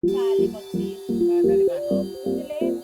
Sa Limotsin. Delikado. Dilim.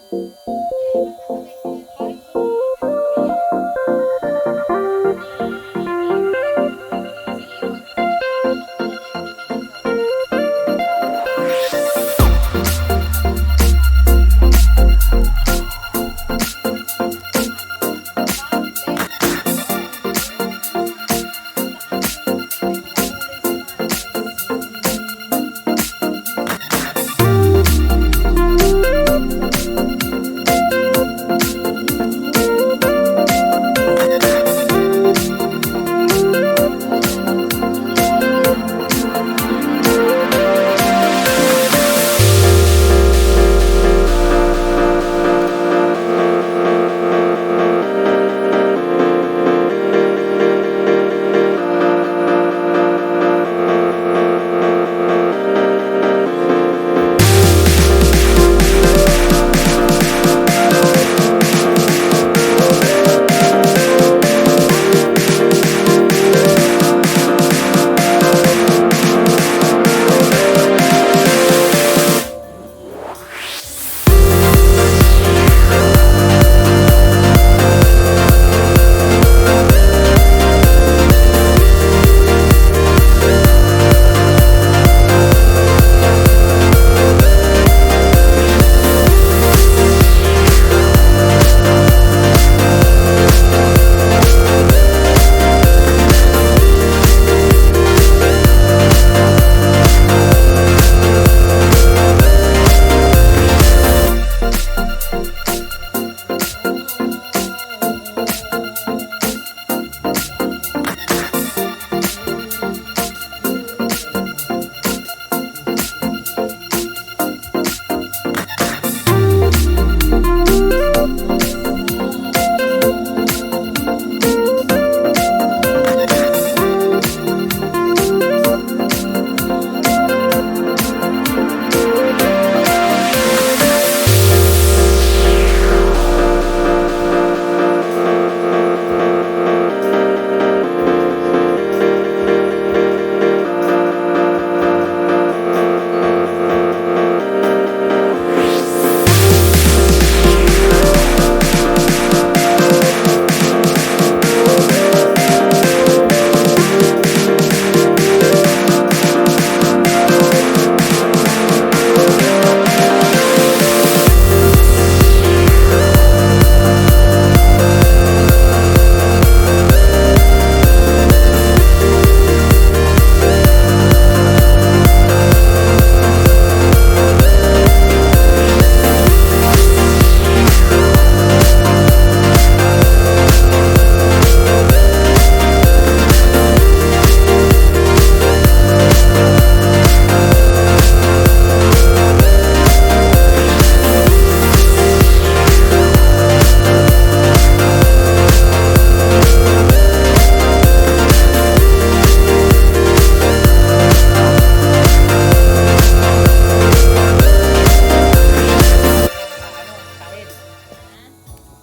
Kahit doon, Tahid.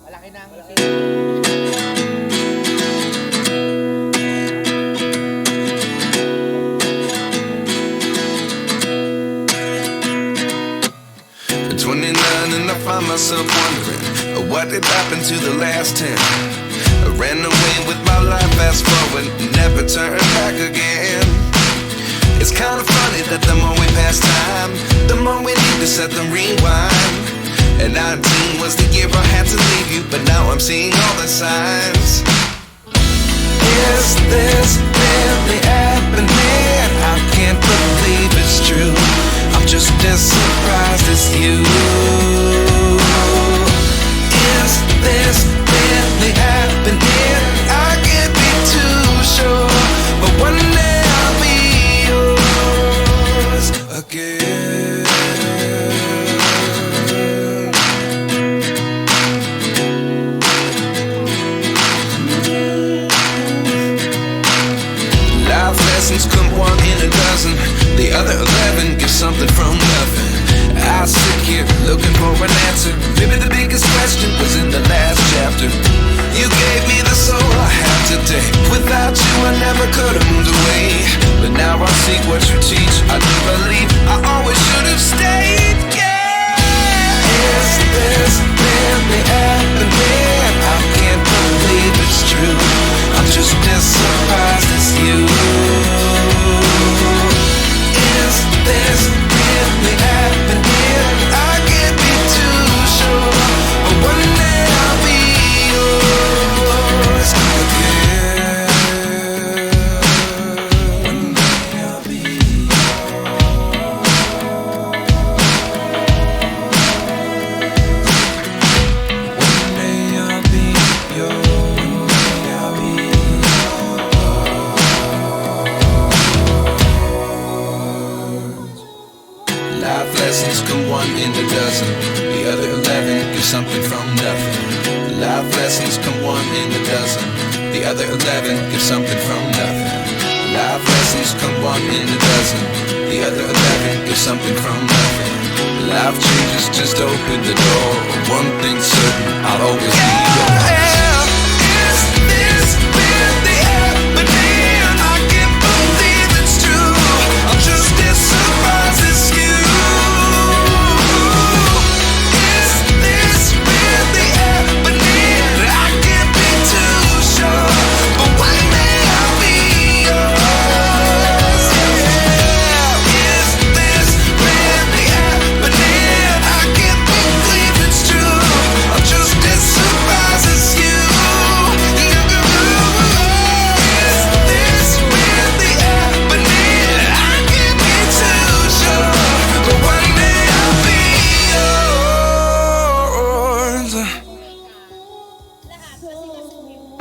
Malaki na ang malaki. isin. At 29 and I find myself wondering what did happen to the last 10. I ran away with my life, fast forward, never turn back again. It's kind of funny that the more we pass time, the more we need to set the rewind. And 19 was the year I had to leave you, but now I'm seeing all the signs. Is this really happening? I can't believe it's true. I'm just as surprised as you. Is this really happening? I can't be too sure, but one day I'll be yours again. Life lessons come one in a dozen. The other 11 give something from nothing. I sit here lessons come one in a dozen. The other 11 give something from nothing. Life lessons come one in a dozen. The other 11 give something from nothing. Life lessons come one in a dozen. The other 11 give something from nothing. Life changes, just open the door. One thing's certain, I'll always be yours. Is this really happening? I can't believe it's true. I'm just as surprised as you. Is this really happening? I can't be too sure, but one day I'll be yours. Is this really happening? I can't believe it's true. I'm just as surprised as you. Lahat kasi kasumi mo.